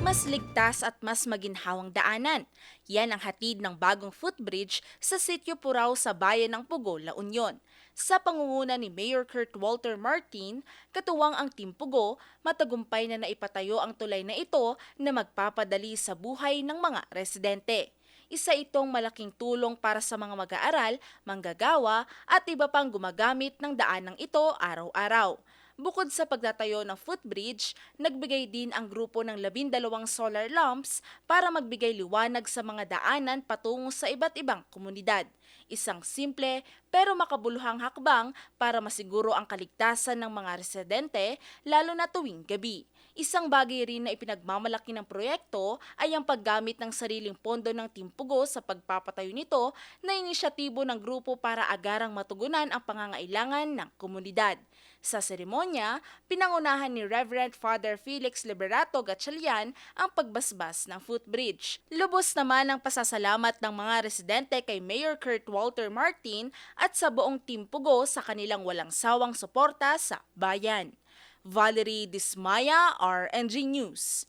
mas ligtas at mas maginhawang daanan. Yan ang hatid ng bagong footbridge sa Sitio Purao sa bayan ng Pugo, La Union. Sa pangunguna ni Mayor Kurt Walter Martin, katuwang ang Team Pugo, matagumpay na naipatayo ang tulay na ito na magpapadali sa buhay ng mga residente. Isa itong malaking tulong para sa mga mag-aaral, manggagawa at iba pang gumagamit ng daanang ito araw-araw. Bukod sa pagtatayo ng footbridge, nagbigay din ang grupo ng 12 solar lamps para magbigay liwanag sa mga daanan patungo sa iba't ibang komunidad. Isang simple pero makabuluhang hakbang para masiguro ang kaligtasan ng mga residente lalo na tuwing gabi. Isang bagay rin na ipinagmamalaki ng proyekto ay ang paggamit ng sariling pondo ng Team Pugo sa pagpapatayo nito na inisyatibo ng grupo para agarang matugunan ang pangangailangan ng komunidad. Sa seremonya, pinangunahan ni Reverend Father Felix Liberato Gatchalian ang pagbasbas ng footbridge. Lubos naman ang pasasalamat ng mga residente kay Mayor Kurt Walter Martin at sa buong Team Pugo sa kanilang walang sawang suporta sa bayan. Valerie Dismaya, RNG News.